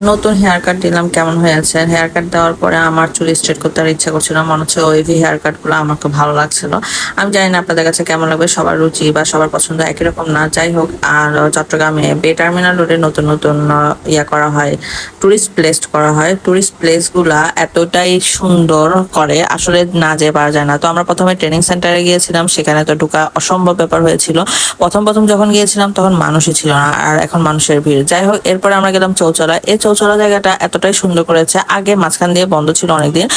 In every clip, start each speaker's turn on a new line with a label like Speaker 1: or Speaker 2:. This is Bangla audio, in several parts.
Speaker 1: নতুন হেয়ার কাট দিলাম, কেমন হয়েছে? হেয়ার কাট দেওয়ার পরে আমার চুল স্ট্রেট করতে আর ইচ্ছা করছিল না, মনে হচ্ছে ওয়েভি হেয়ার কাট গুলো আমাকে ভালো লাগছিল। আমি জানি না আপনাদের কাছে কেমন লাগবে, সবার রুচি বা সবার পছন্দ একই রকম না, যাই হোক। আর চট্টগ্রামে বে টার্মিনাল রোডে নতুন নতুন ইয়া করা হয়, টুরিস্ট প্লেস করা হয়। টুরিস্ট প্লেস গুলা এতটাই সুন্দর করে, আসলে না যেয়ে পারা যায় না। তো আমরা প্রথমে ট্রেনিং সেন্টারে গিয়েছিলাম, সেখানে তো ঢোকা অসম্ভব ব্যাপার হয়েছিল। প্রথম প্রথম যখন গিয়েছিলাম তখন মানুষই ছিল না, আর এখন মানুষের ভিড়। যাই হোক, এরপরে আমরা গেলাম চৌচলা। এই চৌচলা জায়গাটা এতটাই সুন্দর করেছে, আগে মাঝখান দিয়ে বন্ধ ছিল অনেকদিন,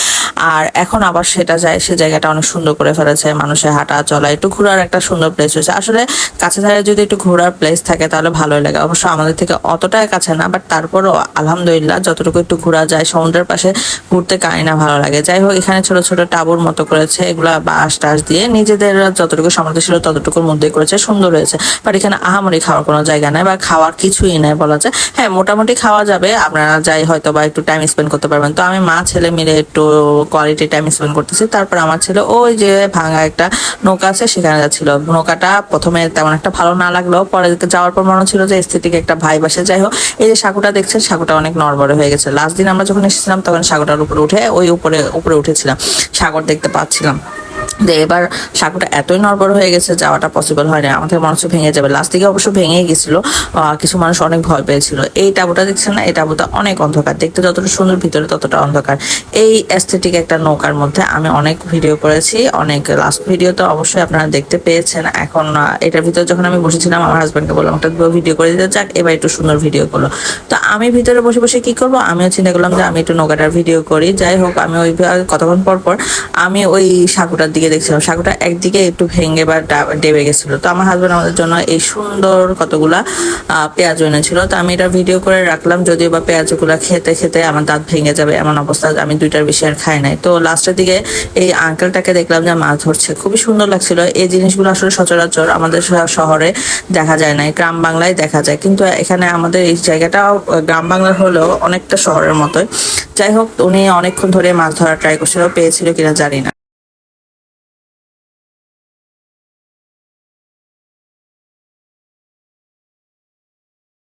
Speaker 1: আর এখন আবার সেটা যায়, সে জায়গাটা অনেক সুন্দর করে ফেলেছে। মানুষের হাঁটা চলা, একটু ঘোরার একটা সুন্দর প্লেস হয়েছে। আসলে কাছে ধারে যদি একটু ঘোরার প্লেস থাকে তাহলে ভালোই লাগে। অবশ্য আমাদের থেকে অতটা কাছে না, বাট তারপরও আলহামদুলিল্লাহ যতটুকু একটু ঘোরা যায়, সমুদ্রের পাশে ঘুরতে কাই না ভালো লাগে। যাই হোক, এখানে ছোট ছোট টাবুর মতো করেছে, এগুলা বাঁশ টাস দিয়ে নিজেদের যতটুকু সামর্থ্য ছিল ততটুকুর মধ্যে করেছে, সুন্দর হয়েছে। বাট এখানে আহামরি খাওয়ার কোনো জায়গা নেই বা খাওয়ার কিছুই নেই বলা যায়। হ্যাঁ, মোটামুটি খাওয়া যাবে, আপনারা যাই হয়তো বা একটু টাইম স্পেন্ড করতে পারবেন। তো আমি মা ছেলে মিলে একটু কোয়ালিটি টাইম স্পেন্ড করতেছি। তারপর আমার ছেলে ওই যে ভাঙা একটা নৌকা আছে সেখানে যাচ্ছিল। নৌকাটা প্রথমে তেমন একটা ভালো না লাগলেও পরে যাওয়ার পর মনে ছিল যে স্থিতিকে একটা ভাই বাসে। যাই হোক, এই যে সাঁকুটা দেখছেন, সাঁকুটা অনেক নড়বড়ে হয়ে গেছে। লাস্ট দিন আমরা যখন এসেছিলাম তখন সাঁকুটার উপরে উঠে ওই উপরে উপরে উঠেছিলাম, সাগর দেখতে পাচ্ছিলাম। যে এবার সাঁকুটা এতই নড়বড় হয়ে গেছে, যাওয়াটা পসিবল হয় না, আমাদের মনে হচ্ছে ভেঙে যাবে। লাস্ট দিকে অবশ্য ভেঙেই গেছিল, কিছু মানুষ অনেক ভয় পেয়েছিল। এই টাবুটা দেখছেন না, এই টাবুটা অনেক অন্ধকার, দেখতে যতটা সুন্দর ভিতরে ততটা অন্ধকার। এই অ্যাস্থেটিক একটা নৌকার মধ্যে আমি অনেক ভিডিও করেছি, অনেক লাস্ট ভিডিও তো অবশ্যই আপনারা দেখতে পেয়েছেন। এখন এটার ভিতরে যখন আমি বসেছিলাম, আমার হাজব্যান্ডকে বললাম একটা ভিডিও করে দিতে, যাক এবার একটু সুন্দর ভিডিও করলো। তো আমি ভিতরে বসে বসে কি করবো, আমিও চিন্তা করলাম যে আমি একটু নৌকাটার ভিডিও করি। যাই হোক, আমি ওই কতক্ষণ পর পর আমি ওই সাঁকুটার দিকে দেখছিলাম, সাঁকুটা একদিকে একটু ভেঙে বা ডেবে গেছিল। তো আমার হাজব্যান্ড আমাদের জন্য এই সুন্দর কতগুলা পেঁয়াজ এনেছিল। তো আমি এটা ভিডিও করে রাখলাম, যদিও বা পেঁয়াজগুলা খেতে খেতে আমার দাঁত ভেঙে যাবে এমন অবস্থা, আমি দুইটার বেশি আর খাই নাই। তো লাস্টের দিকে এই আঙ্কেলটাকে দেখলাম যে মাছ ধরছে, খুবই সুন্দর লাগছিল। এই জিনিসগুলো আসলে সচরাচর আমাদের শহরে দেখা যায় না, গ্রাম বাংলায় দেখা যায়, কিন্তু এখানে আমাদের এই জায়গাটা গ্রাম বাংলার হলেও অনেকটা শহরের মতোই। যাই হোক, উনি অনেকক্ষণ ধরে মাছ ধরা ট্রাই করছিল, পেয়েছিল কিনা জানি না।